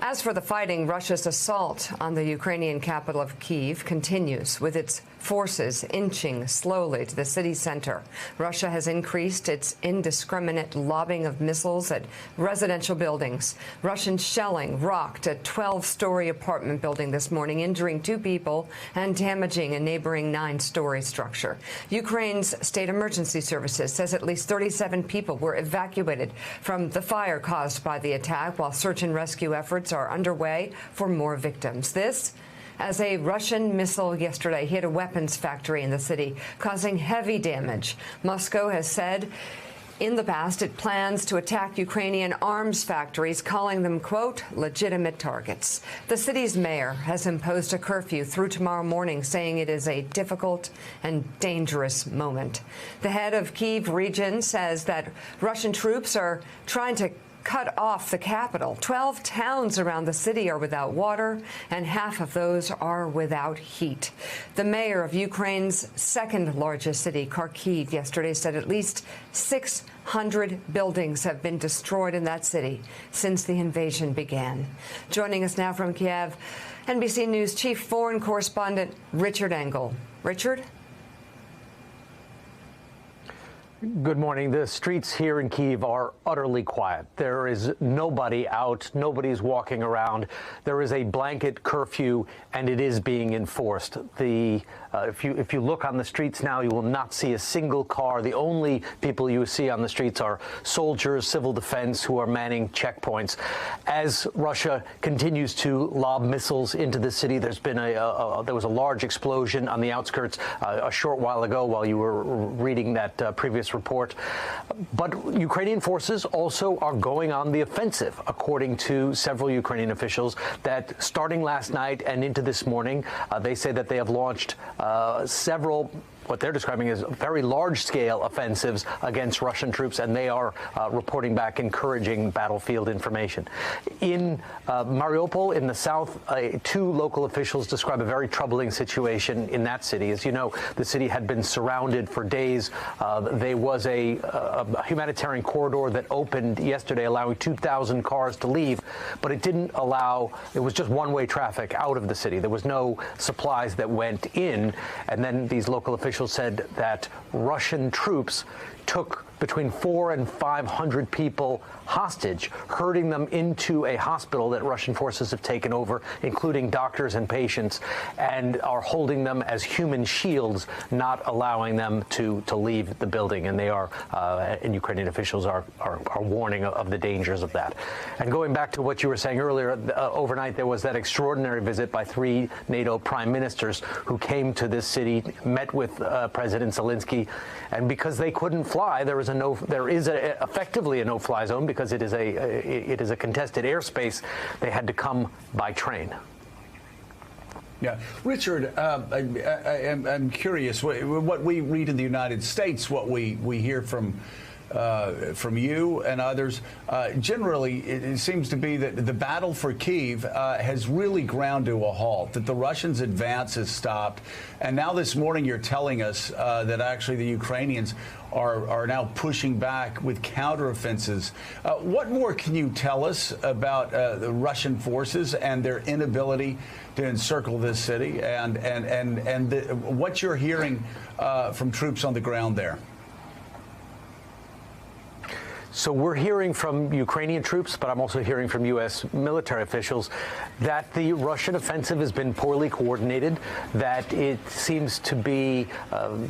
As for the fighting, Russia's assault on the Ukrainian capital of Kyiv continues, with its forces inching slowly to the city center. Russia has increased its indiscriminate lobbing of missiles at residential buildings. Russian shelling rocked a 12-story apartment building this morning, injuring 2 people and damaging a neighboring 9-story structure. Ukraine's state emergency services says at least 37 people were evacuated from the fire caused by the attack, while search and rescue efforts are underway for more victims. This as a Russian missile yesterday hit a weapons factory in the city, causing heavy damage. Moscow has said in the past it plans to attack Ukrainian arms factories, calling them, quote, legitimate targets. The city's mayor has imposed a curfew through tomorrow morning, saying it is a difficult and dangerous moment. The head of Kyiv region says that Russian troops are trying to cut off the capital. 12 towns around the city are without water, and half of those are without heat. The mayor of Ukraine's second largest city, Kharkiv, yesterday said at least 600 buildings have been destroyed in that city since the invasion began. Joining us now from Kiev, NBC News chief foreign correspondent Richard Engel. Richard? Good morning. The streets here in Kyiv are utterly quiet. There is nobody out. Nobody's walking around. There is a blanket curfew, and it is being enforced. If you look on the streets now, you will not see a single car. The only people you see on the streets are soldiers, civil defense, who are manning checkpoints. As Russia continues to lob missiles into the city, there was a large explosion on the outskirts a short while ago while you were reading that previous report. But Ukrainian forces also are going on the offensive, according to several Ukrainian officials, that starting last night and into this morning, they say that they have launched several what they're describing as very large-scale offensives against Russian troops, and they are reporting back encouraging battlefield information. In Mariupol, in the south, 2 local officials describe a very troubling situation in that city. As you know, the city had been surrounded for days. There was a humanitarian corridor that opened yesterday, allowing 2,000 cars to leave, but it didn't allow, it was just one-way traffic out of the city. There was no supplies that went in, and then these local officials said that Russian troops took between 400 and 500 people hostage, herding them into a hospital that Russian forces have taken over, including doctors and patients, and are holding them as human shields, not allowing them to leave the building. And they are, and Ukrainian officials are warning of the dangers of that. And going back to what you were saying earlier, overnight there was that extraordinary visit by 3 NATO prime ministers who came to this city, met with President Zelensky, and because they couldn't fly, there is effectively a no-fly zone because it is a contested airspace. They had to come by train. Yeah, Richard, I'm curious what we read in the United States, what we hear from you and others. Generally, it seems to be that the battle for Kyiv has really ground to a halt, that the Russians' advance has stopped. And now this morning you're telling us that actually the Ukrainians are now pushing back with counteroffensives. What more can you tell us about the Russian forces and their inability to encircle this city and what you're hearing from troops on the ground there? So we're hearing from Ukrainian troops, but I'm also hearing from U.S. military officials that the Russian offensive has been poorly coordinated, that it seems to be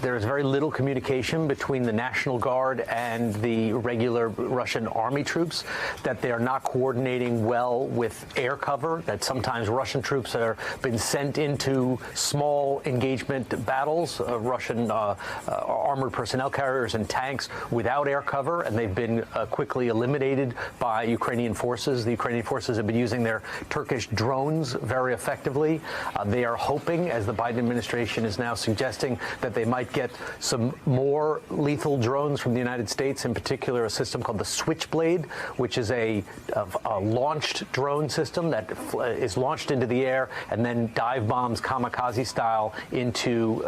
there is very little communication between the National Guard and the regular Russian army troops, that they are not coordinating well with air cover, that sometimes Russian troops have been sent into small engagement battles, Russian armored personnel carriers and tanks without air cover, and they've been quickly eliminated by Ukrainian forces. The Ukrainian forces have been using their Turkish drones very effectively. They are hoping, as the Biden administration is now suggesting, that they might get some more lethal drones from the United States, in particular a system called the Switchblade, which is a launched drone system that is launched into the air and then dive bombs kamikaze style into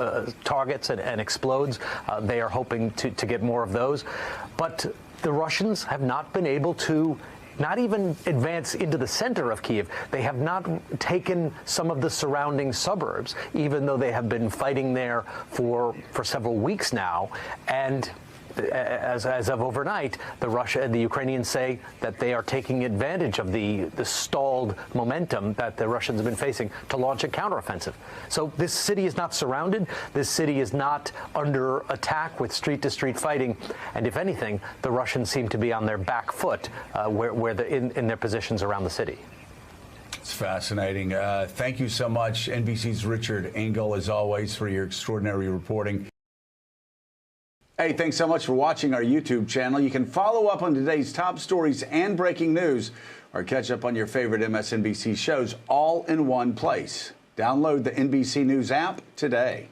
targets and explodes. They are hoping to get more of those. But the Russians have not been able to not even advance into the center of Kyiv. They have not taken some of the surrounding suburbs, even though they have been fighting there for several weeks now. And as of overnight, Russia and the Ukrainians say that they are taking advantage of the stalled momentum that the Russians have been facing to launch a counteroffensive. So this city is not surrounded. This city is not under attack with street-to-street fighting. And if anything, the Russians seem to be on their back foot in their positions around the city. It's fascinating. Thank you so much, NBC's Richard Engel, as always, for your extraordinary reporting. Hey, thanks so much for watching our YouTube channel. You can follow up on today's top stories and breaking news, or catch up on your favorite MSNBC shows all in one place. Download the NBC News app today.